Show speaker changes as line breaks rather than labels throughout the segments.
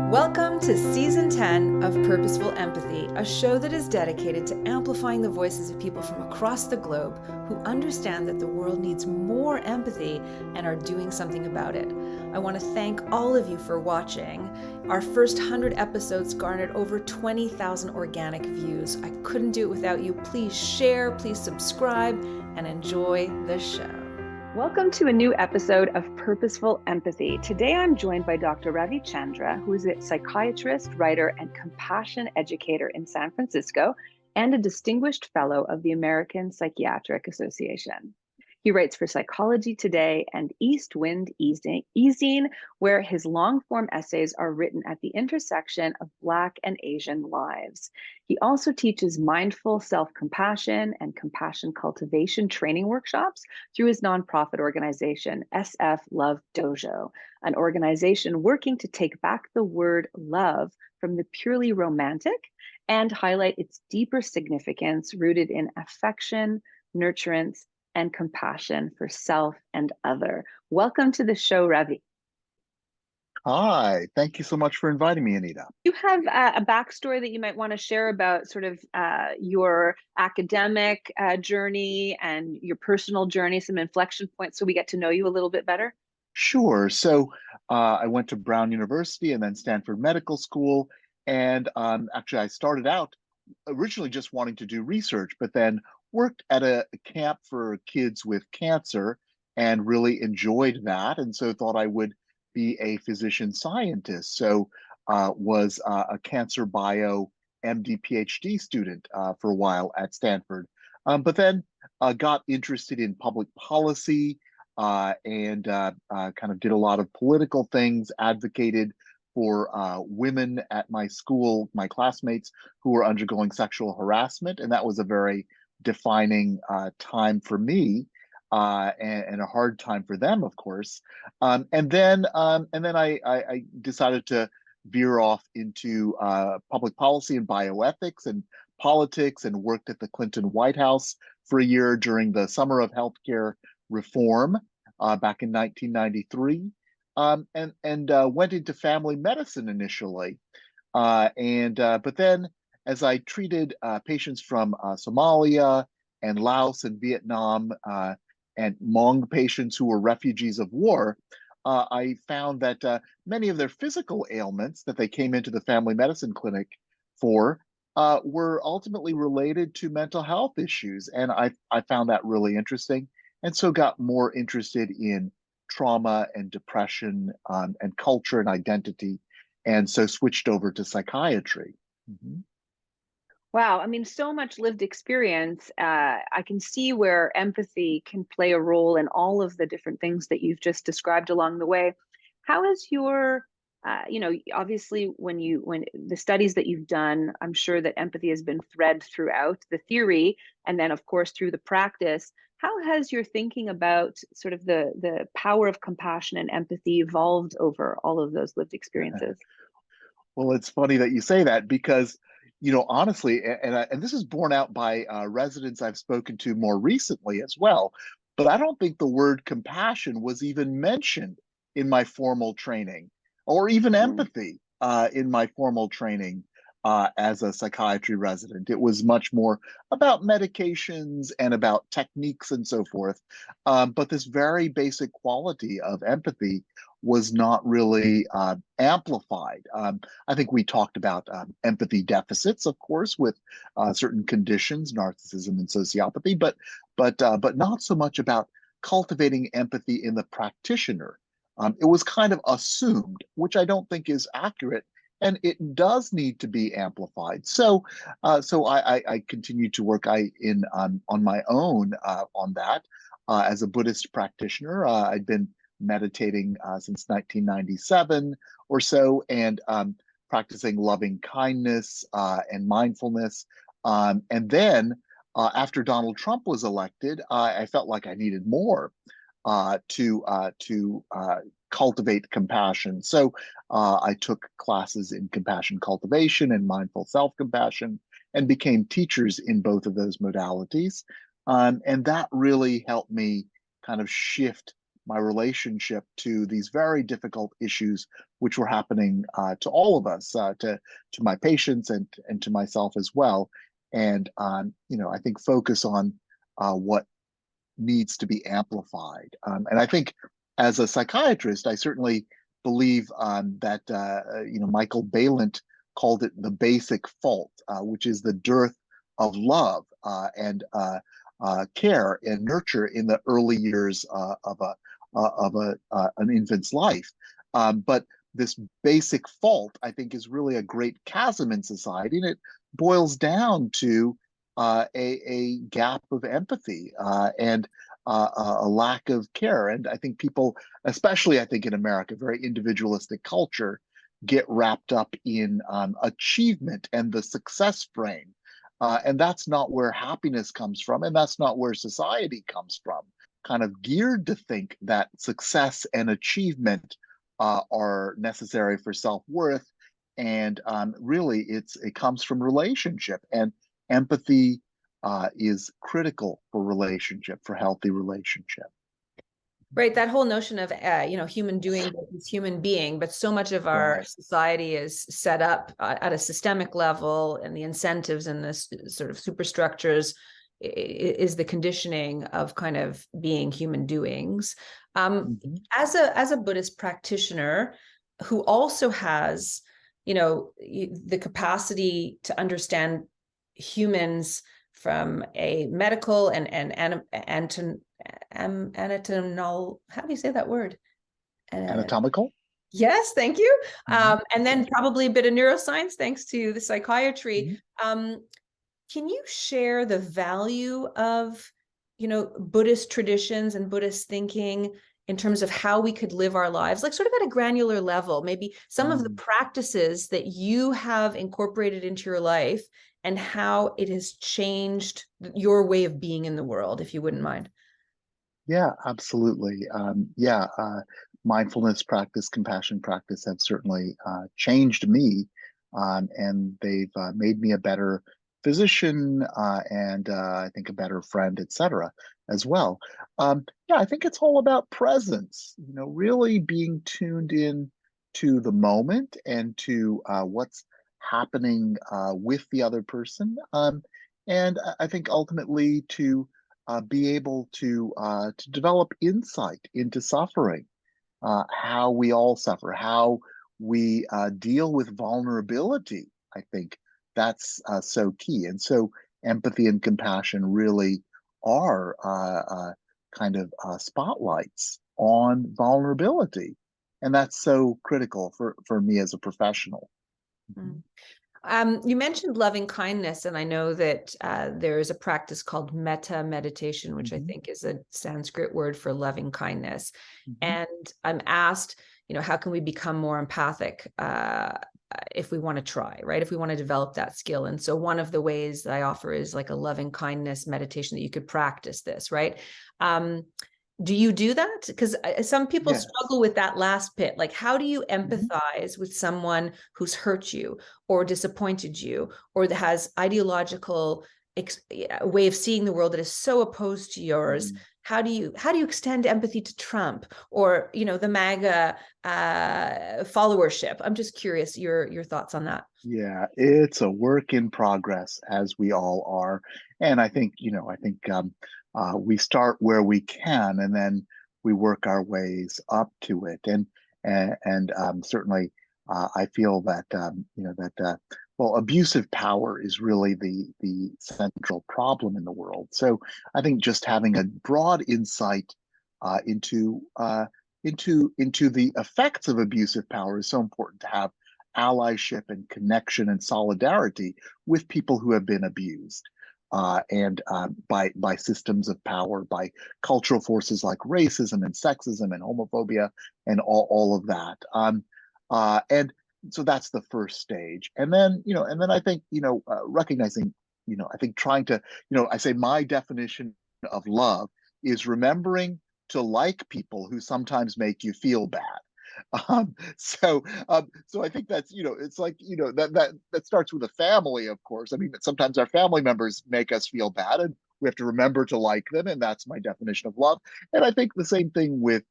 Welcome to Season 10 of Purposeful Empathy, a show that is dedicated to amplifying the voices of people from across the globe who understand that the world needs more empathy and are doing something about it. I want to thank all of you for watching. Our first 100 episodes garnered over 20,000 organic views. I couldn't do it without you. Please share, please subscribe, and enjoy the show. Welcome to a new episode of Purposeful Empathy. Today I'm joined by Dr. Ravi Chandra, who is a psychiatrist, writer, and compassion educator in San Francisco, and a distinguished fellow of the American Psychiatric Association. He writes for Psychology Today and East Wind Easing, where his long-form essays are written at the intersection of Black and Asian lives. He also teaches mindful self-compassion and compassion cultivation training workshops through his nonprofit organization, SF Love Dojo, an organization working to take back the word love from the purely romantic and highlight its deeper significance rooted in affection, nurturance, and compassion for self and other. Welcome to the show, Ravi.
Hi, thank you so much for inviting me, Anita.
You have a backstory that you might want to share about sort of your academic journey and your personal journey, some inflection points so we get to know you a little bit better?
Sure. So I went to Brown University and then Stanford Medical School. And actually, I started out originally just wanting to do research, but then worked at a camp for kids with cancer and really enjoyed that. And so thought I would be a physician scientist. So was a cancer bio MD PhD student for a while at Stanford. But then got interested in public policy and kind of did a lot of political things, advocated for women at my school, my classmates who were undergoing sexual harassment. And that was a very defining time for me and a hard time for them, of course. And then I decided to veer off into public policy and bioethics and politics and worked at the Clinton White House for a year during the summer of healthcare reform back in 1993. And went into family medicine initially. But then as I treated patients from Somalia and Laos and Vietnam and Hmong patients who were refugees of war, I found that many of their physical ailments that they came into the family medicine clinic for were ultimately related to mental health issues. And I found that really interesting. And so got more interested in trauma and depression and culture and identity. And so switched over to psychiatry. Mm-hmm.
Wow, I mean, so much lived experience. I can see where empathy can play a role in all of the different things that you've just described along the way. How has your, obviously when the studies that you've done, I'm sure that empathy has been thread throughout the theory, and then of course through the practice. How has your thinking about sort of the power of compassion and empathy evolved over all of those lived experiences?
Well, it's funny that you say that because, honestly, and this is borne out by residents I've spoken to more recently as well, but I don't think the word compassion was even mentioned in my formal training or even empathy in my formal training as a psychiatry resident. It was much more about medications and about techniques and so forth. But this very basic quality of empathy was not really amplified. I think we talked about empathy deficits, of course, with certain conditions, narcissism and sociopathy, but not so much about cultivating empathy in the practitioner. It was kind of assumed, which I don't think is accurate, and it does need to be amplified. So I continue to work on my own on that as a Buddhist practitioner. I'd been meditating since 1997 or so, and practicing loving kindness and mindfulness. And then after Donald Trump was elected, I felt like I needed more to cultivate compassion. So I took classes in compassion cultivation and mindful self-compassion and became teachers in both of those modalities. And that really helped me kind of shift my relationship to these very difficult issues which were happening to all of us, to my patients and to myself as well. And I think focus on what needs to be amplified. And I think as a psychiatrist, I certainly believe that Michael Balint called it the basic fault, which is the dearth of love and care and nurture in the early years of an infant's life. But this basic fault, I think, is really a great chasm in society, and it boils down to a gap of empathy and a lack of care. And I think people, especially I think in America, very individualistic culture, get wrapped up in achievement and the success frame. And that's not where happiness comes from, and that's not where society comes from. Kind of geared to think that success and achievement are necessary for self-worth. And really, it comes from relationship, and empathy is critical for relationship, for healthy relationship.
Right, that whole notion of human doing versus human being, but so much of our
Right.
society is set up at a systemic level, and the incentives and this sort of superstructures is the conditioning of kind of being human doings.
Mm-hmm.
As a Buddhist practitioner who also has, the capacity to understand humans from a medical and anatomical, how do you say that word?
Anatomical?
Yes, thank you.
Mm-hmm.
And then probably a bit of neuroscience, thanks to the psychiatry.
Mm-hmm.
Can you share the value of, Buddhist traditions and Buddhist thinking in terms of how we could live our lives, like sort of at a granular level, maybe some of the practices that you have incorporated into your life and how it has changed your way of being in the world, if you wouldn't mind?
Yeah, absolutely. Mindfulness practice, compassion practice have certainly changed me, and they've made me a better physician and I think a better friend, etc. as well. Yeah, I think it's all about presence. Really being tuned in to the moment and to what's happening with the other person, and I think ultimately be able to develop insight into suffering, how we all suffer, how we deal with vulnerability. I think that's so key. And so empathy and compassion really are kind of spotlights on vulnerability. And that's so critical for me as a professional.
Mm. You mentioned loving kindness, and I know that there is a practice called metta meditation, which I
Mhm,
think is a Sanskrit word for loving kindness.
mhm,
And I'm asked, how can we become more empathic if we want to try, right? If we want to develop that skill. And so one of the ways that I offer is like a loving kindness meditation that you could practice this, right? Do you do that? Because some people
yes.
struggle with that last bit. Like, how do you
Mhm,
empathize with someone who's hurt you or disappointed you or that has ideological way of seeing the world that is so opposed to yours?
mm.
How do you extend empathy to Trump or the MAGA followership? I'm just curious your thoughts on that.
Yeah, it's a work in progress, as we all are. And I think we start where we can, and then we work our ways up to it. And certainly, I feel that well, abusive power is really the central problem in the world. So I think just having a broad insight into the effects of abusive power is so important to have allyship and connection and solidarity with people who have been abused and by systems of power, by cultural forces like racism and sexism and homophobia and all of that. And so that's the first stage, and then I think recognizing, I think trying to, I say my definition of love is remembering to like people who sometimes make you feel bad. So I think that's, it's like, that starts with a family, of course. I mean, sometimes our family members make us feel bad, and we have to remember to like them, and that's my definition of love. And I think the same thing with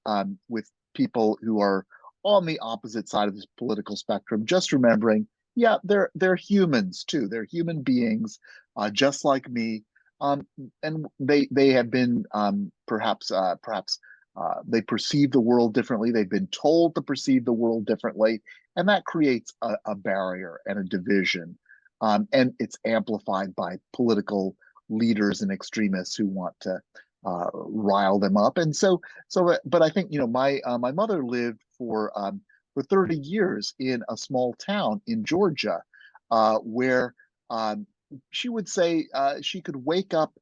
people who are on the opposite side of this political spectrum, just remembering, yeah, they're humans too. They're human beings, just like me, and they have been perhaps they perceive the world differently. They've been told to perceive the world differently, and that creates a barrier and a division, and it's amplified by political leaders and extremists who want to rile them up. And but I think my mother lived for 30 years in a small town in Georgia, where um, she would say she could wake up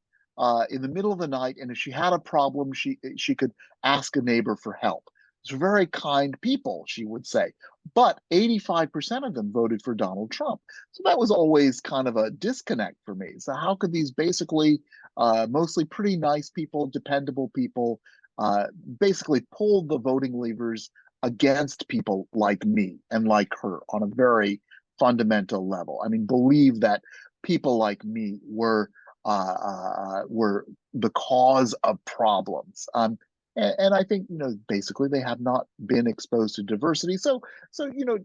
in the middle of the night, and if she had a problem, she could ask a neighbor for help. It's very kind people, she would say. But 85% of them voted for Donald Trump. So that was always kind of a disconnect for me. So how could these basically mostly pretty nice people, dependable people, uh, basically pull the voting levers against people like me and like her on a very fundamental level? I mean, believe that people like me were the cause of problems. And I think, basically they have not been exposed to diversity. So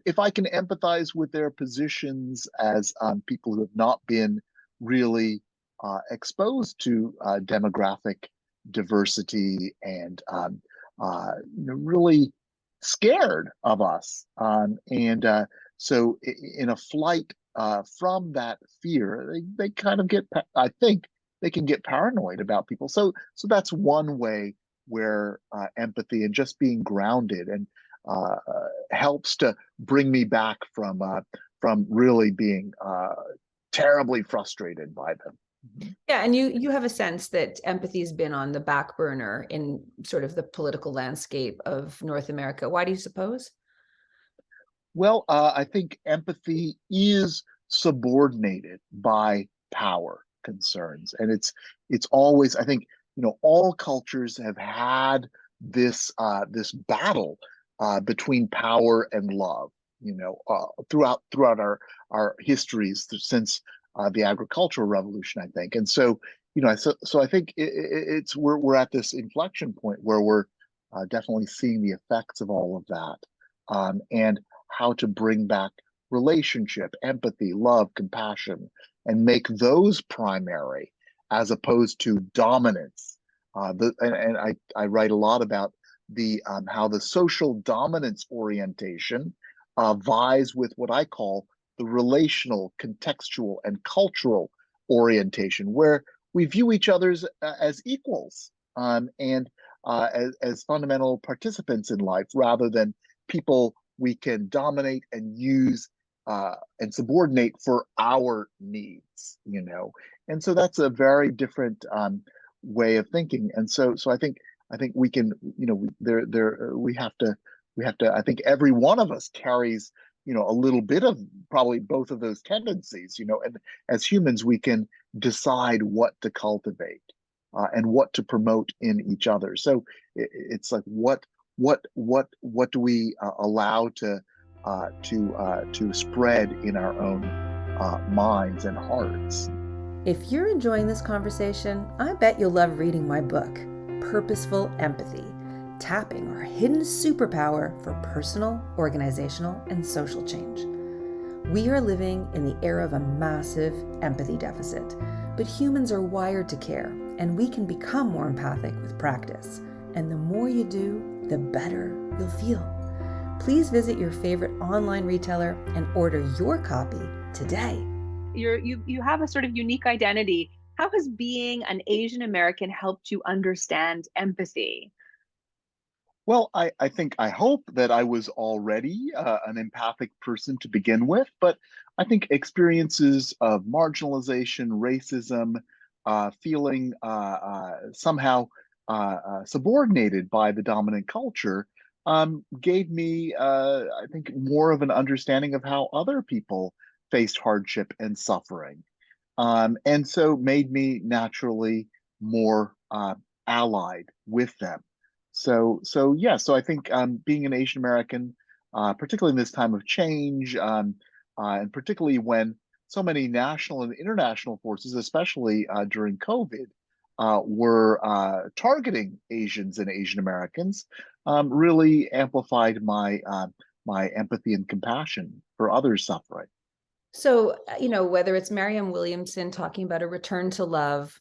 if I can empathize with their positions as people who have not been really exposed to demographic diversity and really scared of us, and so in a flight from that fear, they kind of I think they can get paranoid about people. So that's one way where empathy and just being grounded and helps to bring me back from really being terribly frustrated by them.
Yeah, and you have a sense that empathy's been on the back burner in sort of the political landscape of North America. Why do you suppose?
Well, I think empathy is subordinated by power concerns, and it's always, I think, all cultures have had this battle between power and love, throughout our histories since the agricultural revolution, I think. And so, so I think it's we're at this inflection point where we're definitely seeing the effects of all of that, and how to bring back relationship, empathy, love, compassion, and make those primary as opposed to dominance. And I write a lot about the how the social dominance orientation vies with what I call the relational, contextual, and cultural orientation, where we view each other as equals, and as fundamental participants in life rather than people we can dominate and use and subordinate for our needs. And so that's a very different way of thinking. And so I think we can, there we have to. I think every one of us carries a little bit of probably both of those tendencies. And as humans, we can decide what to cultivate and what to promote in each other. So it's like what do we allow to spread in our own minds and hearts.
If you're enjoying this conversation, I bet you'll love reading my book, Purposeful Empathy, Tapping Our Hidden Superpower for Personal, Organizational, and Social Change. We are living in the era of a massive empathy deficit, but humans are wired to care, and we can become more empathic with practice. And the more you do, the better you'll feel. Please visit your favorite online retailer and order your copy today. You have a sort of unique identity. How has being an Asian American helped you understand empathy?
Well, I hope that I was already an empathic person to begin with, but I think experiences of marginalization, racism, feeling somehow subordinated by the dominant culture, gave me, I think, more of an understanding of how other people faced hardship and suffering, and so made me naturally more allied with them. So yeah, so I think being an Asian American, particularly in this time of change, and particularly when so many national and international forces, especially during COVID, were targeting Asians and Asian Americans, really amplified my empathy and compassion for others suffering.
So, whether it's Marianne Williamson talking about a return to love,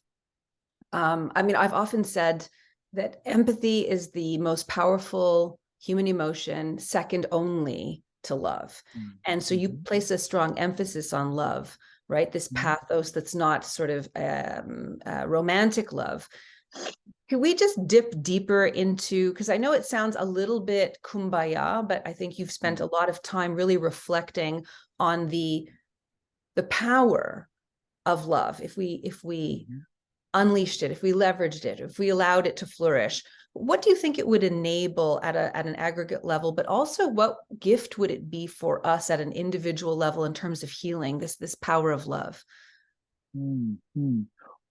I mean, I've often said that empathy is the most powerful human emotion, second only to love. And so you
Mm-hmm.
place a strong emphasis on love, right? This
Mm-hmm.
pathos that's not sort of romantic love. Could we just dip deeper into, because I know it sounds a little bit kumbaya, but I think you've spent a lot of time really reflecting on the power of love if we
Mm-hmm.
unleashed it, if we leveraged it, if we allowed it to flourish. What do you think it would enable at an aggregate level, but also what gift would it be for us at an individual level in terms of healing, this power of love?
Mm-hmm.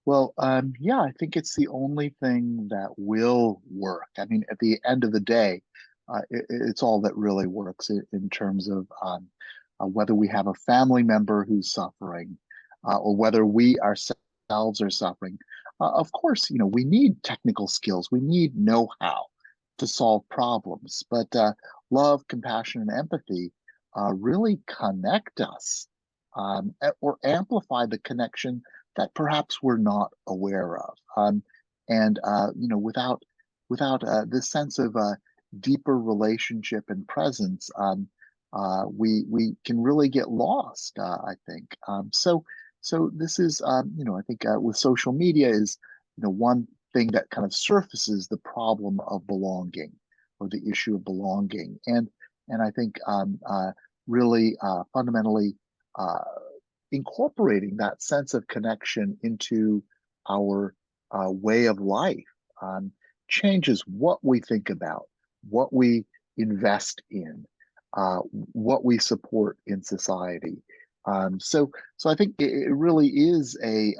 Well, yeah, I think it's the only thing that will work. I mean, at the end of the day, it's all that really works in terms of whether we have a family member who's suffering, or whether we ourselves are suffering. Of course, we need technical skills. We need know-how to solve problems, but love, compassion, and empathy really connect us, or amplify the connection that perhaps we're not aware of. And without this sense of deeper relationship and presence, we can really get lost. I think so. This is I think with social media is one thing that kind of surfaces the problem of belonging, or the issue of belonging, and I think really fundamentally. Uh, Incorporating that sense of connection into our way of life changes what we think about, what we invest in, what we support in society. So I think it really is a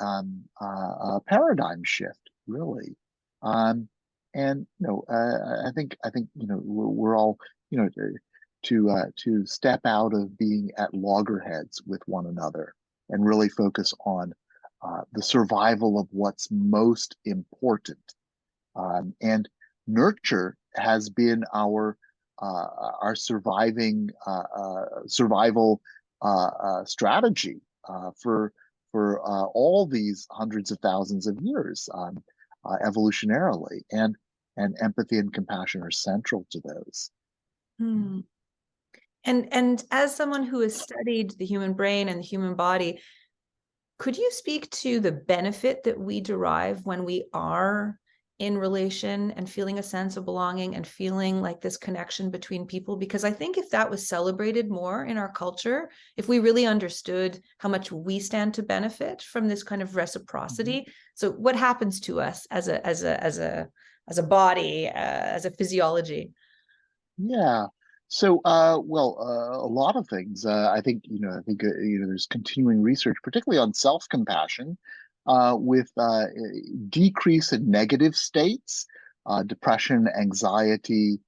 paradigm shift, really. Um, and I think we're all to step out of being at loggerheads with one another and really focus on the survival of what's most important. And nurture has been our survival strategy for all these hundreds of thousands of years, evolutionarily, and empathy and compassion are central to those.
Hmm. And as someone who has studied the human brain and the human body, could you speak to the benefit that we derive when we are in relation and feeling a sense of belonging and feeling like this connection between people? Because I think if that was celebrated more in our culture, if we really understood how much we stand to benefit from this kind of
Mhm.
reciprocity. So what happens to us as a body, as a physiology?
Yeah. So, well, a lot of things. I think there's continuing research, particularly on self-compassion, with decrease in negative states, depression, anxiety,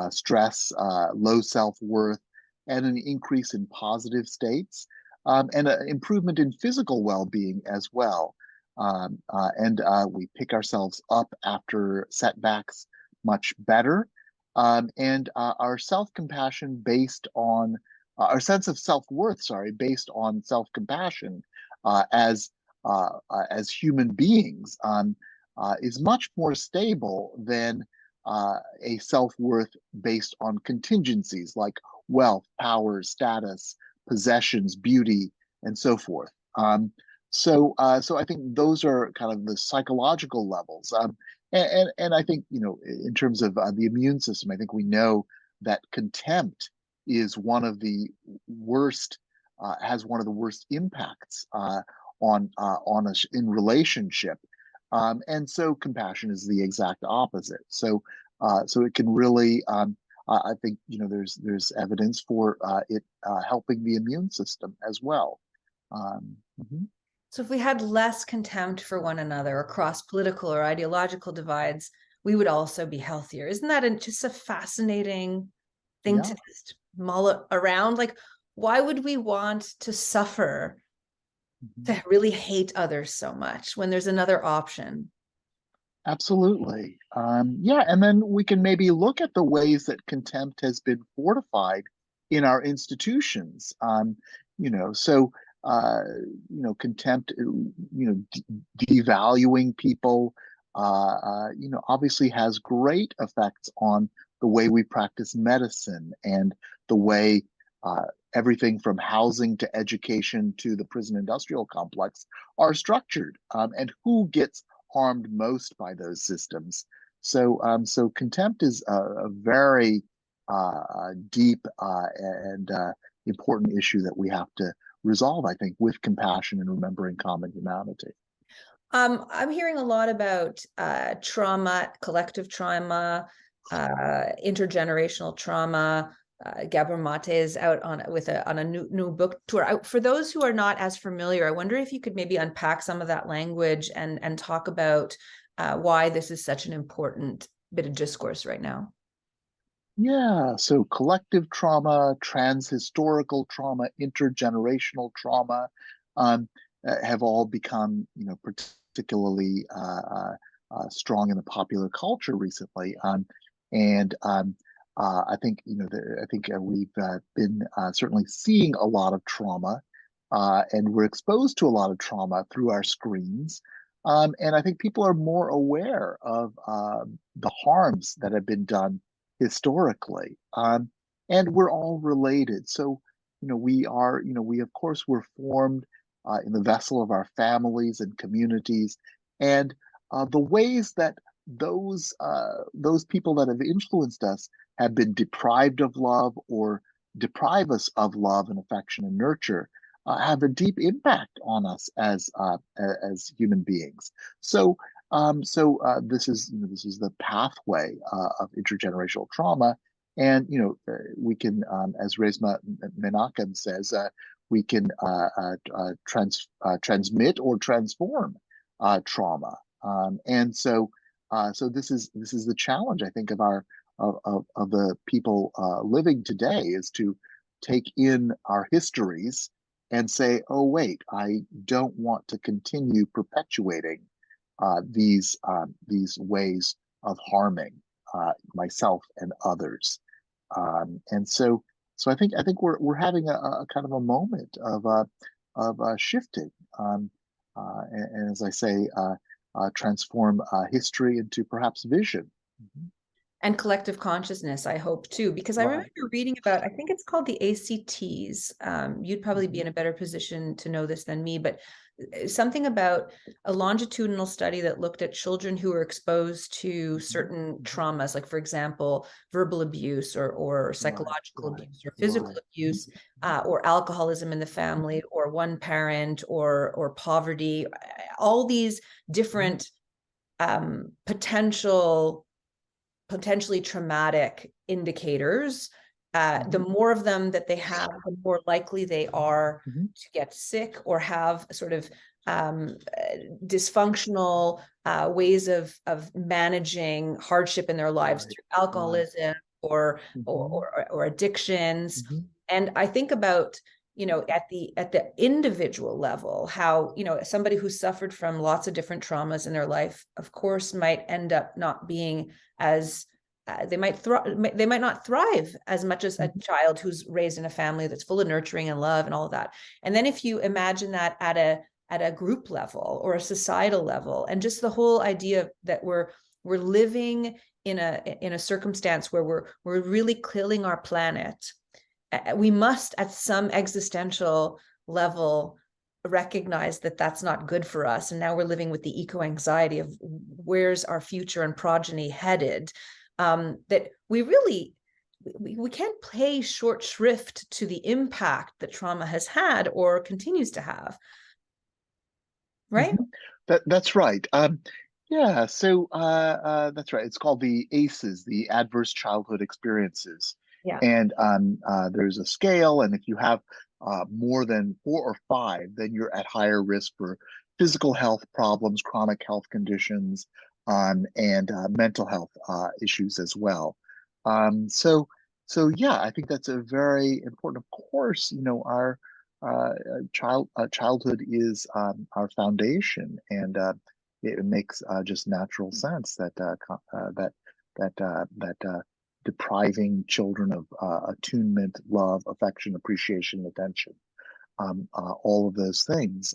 stress, low self-worth, and an increase in positive states, and an improvement in physical well-being as well. And we pick ourselves up after setbacks much better, and our self-compassion based on our sense of self-worth, sorry, based on self-compassion uh, as as human beings, is much more stable than a self-worth based on contingencies like wealth, power, status, possessions, beauty, and so forth. So I think those are kind of the psychological levels. And I think, in terms of the immune system, I think we know that contempt is one of the worst, has one of the worst impacts on us in relationship. And so compassion is the exact opposite. So it can really, I think, there's evidence for it helping the immune system as well. Mhm.
So if we had less contempt for one another across political or ideological divides, we would also be healthier. Isn't that just a fascinating thing to
Yeah.
just mull around? Like, why would we want to suffer,
Mhm.
to really hate others so much when there's another option?
Absolutely. Yeah, and then we can maybe look at the ways that contempt has been fortified in our institutions. You know, so contempt, devaluing people, obviously has great effects on the way we practice medicine and the way uh, everything from housing to education to the prison industrial complex are structured, and who gets harmed most by those systems. So contempt is a very deep and important issue that we have to resolve, I think, with compassion and remembering common humanity.
I'm hearing a lot about trauma, collective trauma, intergenerational trauma. Gabor Mate is out on a new book tour. For those who are not as familiar, I wonder if you could maybe unpack some of that language and talk about why this is such an important bit of discourse right now.
Yeah, so collective trauma, transhistorical trauma, intergenerational trauma um, have all become, particularly strong in the popular culture recently. And I think, we've been certainly seeing a lot of trauma, and we're exposed to a lot of trauma through our screens. And I think people are more aware of the harms that have been done historically. And we're all related. So, we of course were formed in the vessel of our families and communities. And the ways that those people that have influenced us have been deprived of love or deprive us of love and affection and nurture have a deep impact on us as human beings. So this is the pathway of intergenerational trauma, and we can, as Resma Menachem says, we can transmit or transform trauma, and so this is the challenge, I think, of our of the people living today, is to take in our histories and say, oh wait, I don't want to continue perpetuating these ways of harming myself and others. And so I think we're having a kind of a moment of shifting, and as I say, transform history into perhaps vision. Mhm.
And collective consciousness, I hope too, because I remember
Right.
reading about, I think it's called the ACTs. You'd probably be
Mhm.
in a better position to know this than me, but something about a longitudinal study that looked at children who were exposed to
Mhm.
certain
Mhm.
traumas, like, for example, verbal abuse or
Right,
psychological
right,
abuse or physical
right.
abuse, or alcoholism in the family,
Mhm.
or one parent, or poverty, all these
Mhm.
different potentially traumatic indicators. The
Mhm.
more of them that they have, the more likely they are
Mhm.
to get sick or have sort of dysfunctional ways of managing hardship in their lives
Right,
through
right.
alcoholism or
Mhm.
or addictions.
Mhm.
And I think about, at the individual level, how, somebody who suffered from lots of different traumas in their life, of course, might end up not being as they might not thrive as much as a
Mhm.
child who's raised in a family that's full of nurturing and love and all of that. And then if you imagine that at a group level or a societal level, and just the whole idea that we're living in a circumstance where we're really killing our planet, we must, at some existential level, recognize that that's not good for us. And now we're living with the eco anxiety of where's our future and progeny headed. That we can't pay short shrift to the impact that trauma has had or continues to have, right?
Mhm. That's right. Yeah, so that's right. It's called the ACEs, the Adverse Childhood Experiences,
Yeah.
and there's a scale, and if you have more than 4 or 5, then you're at higher risk for physical health problems, chronic health conditions, and mental health issues as well. So, so yeah, I think that's a very important. Of course, our childhood is our foundation, and it makes just natural sense that depriving children of attunement, love, affection, appreciation, attention, all of those things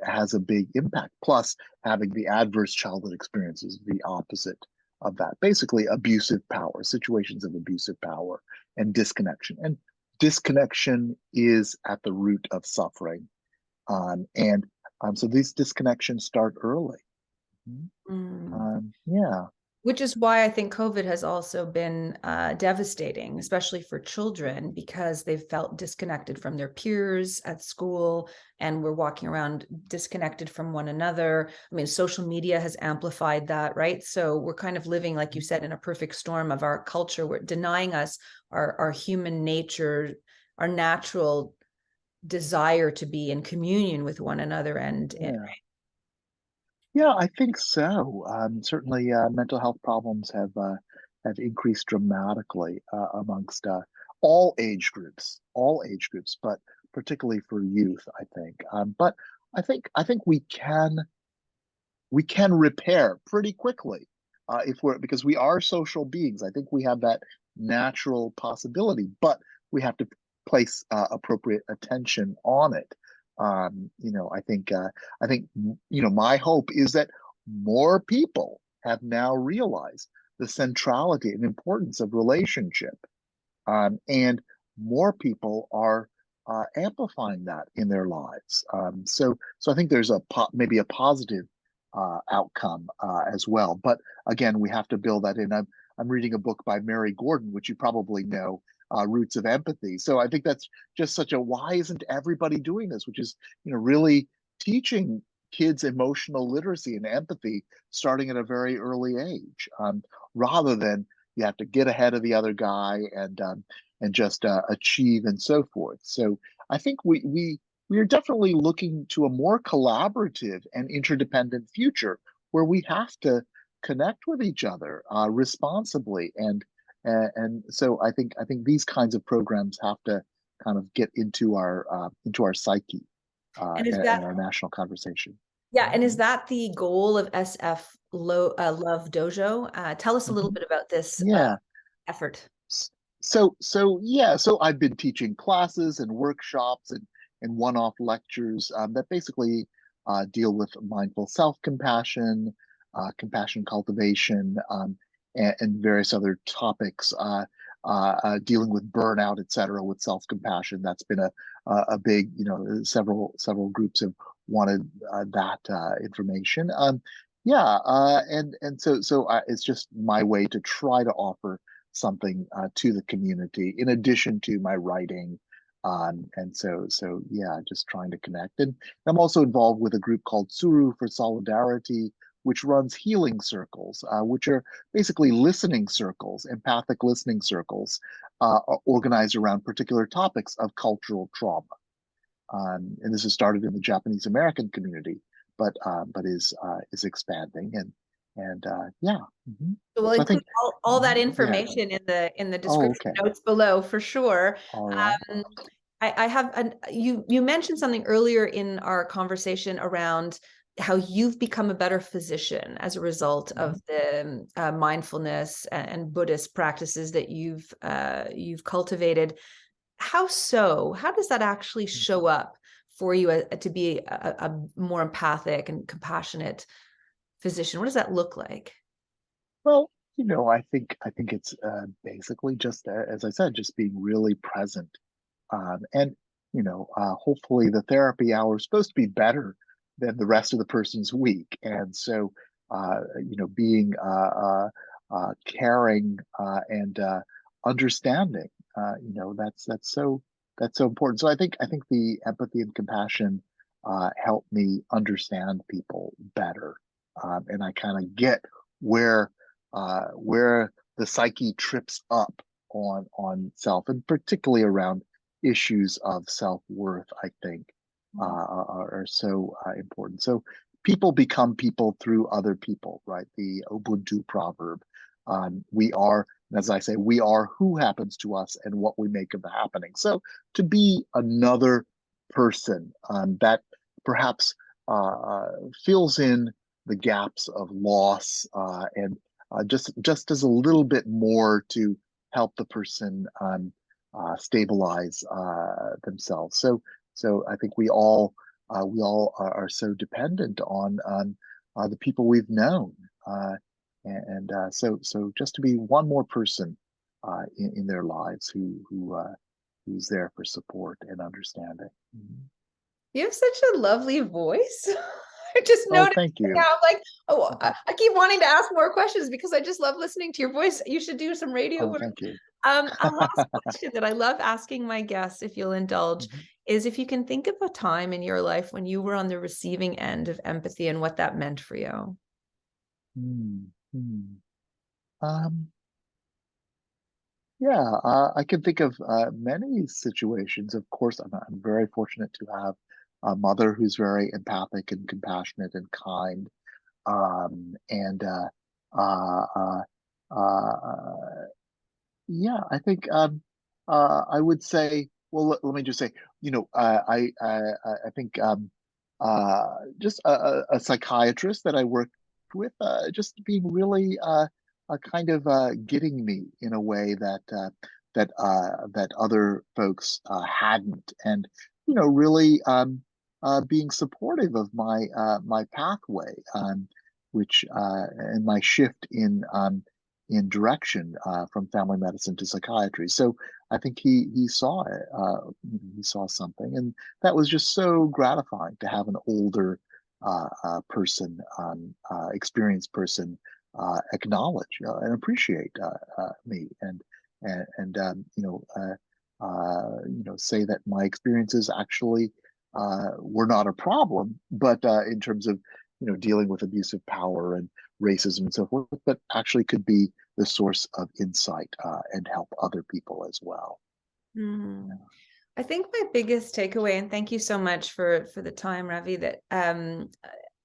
has a big impact. Plus, having the adverse childhood experiences, the opposite of that. Basically, abusive power, situations of abusive power and disconnection. And disconnection is at the root of suffering. So these disconnections start early. Yeah.
Which is why I think COVID has also been devastating, especially for children, because they've felt disconnected from their peers at school, and we're walking around disconnected from one another. I mean, social media has amplified that, right? So we're kind of living, like you said, in a perfect storm of our culture. We're denying us our human nature, our natural desire to be in communion with one another.
Yeah. Yeah, I think so. Certainly, mental health problems have increased dramatically amongst all age groups, but particularly for youth, I think. But I think we can repair pretty quickly if we're because we are social beings. I think we have that natural possibility, but we have to place appropriate attention on it. I think my hope is that more people have now realized the centrality and importance of relationship, and more people are amplifying that in their lives. So I think there's maybe a positive outcome as well. But again, we have to build that in. I'm reading a book by Mary Gordon, which you probably know, Roots of Empathy. So I think that's just such a why isn't everybody doing this, which is really teaching kids emotional literacy and empathy starting at a very early age, rather than you have to get ahead of the other guy and just achieve and so forth. So I think we are definitely looking to a more collaborative and interdependent future where we have to connect with each other responsibly, and so I think these kinds of programs have to kind of get into our psyche
And is
and
that
our national conversation.
Yeah, and is that the goal of SF Love Dojo? Tell us a little
Mhm.
bit about this
Yeah.
effort.
So I've been teaching classes and workshops and one-off lectures that basically deal with mindful self-compassion, compassion cultivation, and various other topics, dealing with burnout, etc., with self-compassion. That's been a big, several groups have wanted that information. Yeah, and so it's just my way to try to offer something to the community in addition to my writing. And so yeah, just trying to connect. And I'm also involved with a group called Suru for Solidarity, which runs healing circles, which are basically listening circles, empathic listening circles, organized around particular topics of cultural trauma. And this has started in the Japanese American community, but is expanding and yeah.
So we'll
So I
include
think
all that
yeah.
information in the
Oh,
description
okay.
notes below for sure.
All right.
Um, I have you mentioned something earlier in our conversation around how you've become a better physician as a result of
Mhm.
the mindfulness and Buddhist practices that you've cultivated. How so? How does that actually show up for you to be a more empathic and compassionate physician? What does that look like?
Well, I think it's basically just as I said, just being really present, and hopefully the therapy hour is supposed to be better than the rest of the person's week, and so being caring and understanding, that's so important. So I think the empathy and compassion help me understand people better, and I kind of get where where the psyche trips up on self, and particularly around issues of self-worth, I think are so important. So people become people through other people, right? The Ubuntu proverb. We are, as I say, we are who happens to us and what we make of the happening. So to be another person that perhaps fills in the gaps of loss and just does a little bit more to help the person stabilize themselves. So I think we all are so dependent on the people we've known, so just to be one more person in their lives who's there for support and understanding. Mhm.
You have such a lovely voice. I just
Oh,
noticed
thank you.
now, like, oh, I keep wanting to ask more questions because I just love listening to your voice. You should do some radio
Oh,
work.
thank you.
A last question that I love asking my guests, if you'll indulge,
Mhm.
is if you can think of a time in your life when you were on the receiving end of empathy and what that meant for you.
Mm, mm. Um, yeah, I can think of many situations. Of course, I'm very fortunate to have a mother who's very empathic and compassionate and kind. And uh, uh, uh, yeah, I think I would say. Well, let me just say, I think just a psychiatrist that I worked with, just being really kind of getting me in a way that other folks hadn't, and really being supportive of my pathway, which and my shift in direction from family medicine to psychiatry. So I think he saw it. He saw something, and that was just so gratifying to have an older person, experienced person, acknowledge and appreciate me, and say that my experiences actually were not a problem, but in terms of dealing with abusive power and racism and so forth, but actually could be the source of insight and help other people as well.
Mhm. I think my biggest takeaway, and thank you so much for the time, Ravi, that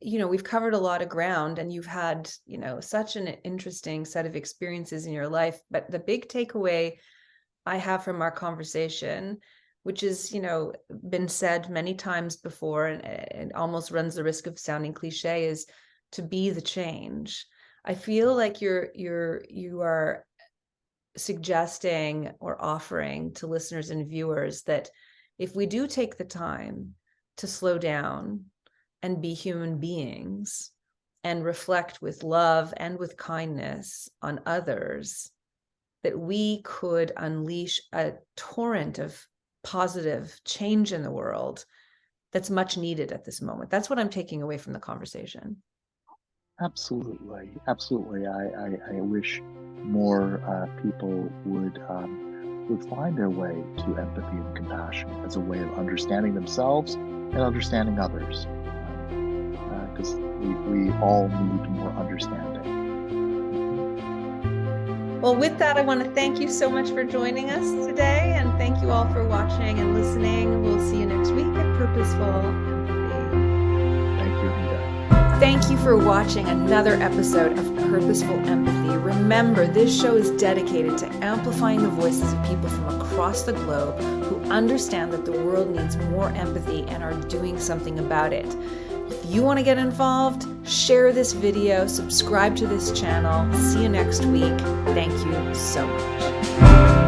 we've covered a lot of ground and you've had, such an interesting set of experiences in your life. But the big takeaway I have from our conversation, which is, been said many times before and almost runs the risk of sounding cliche, is to be the change. I feel like you are suggesting or offering to listeners and viewers that if we do take the time to slow down and be human beings and reflect with love and with kindness on others, that we could unleash a torrent of positive change in the world that's much needed at this moment. That's what I'm taking away from the conversation.
Absolutely, absolutely. I wish more people would find their way to empathy and compassion as a way of understanding themselves and understanding others, because we all need more understanding.
Well, with that, I want to thank you so much for joining us today, and thank you all for watching and listening. We'll see you next week at Purposeful Empathy.
Thank you, Anita.
Thank you for watching another episode of Purposeful Empathy. Remember, this show is dedicated to amplifying the voices of people from across the globe who understand that the world needs more empathy and are doing something about it. If you want to get involved, share this video, subscribe to this channel. See you next week. Thank you so much.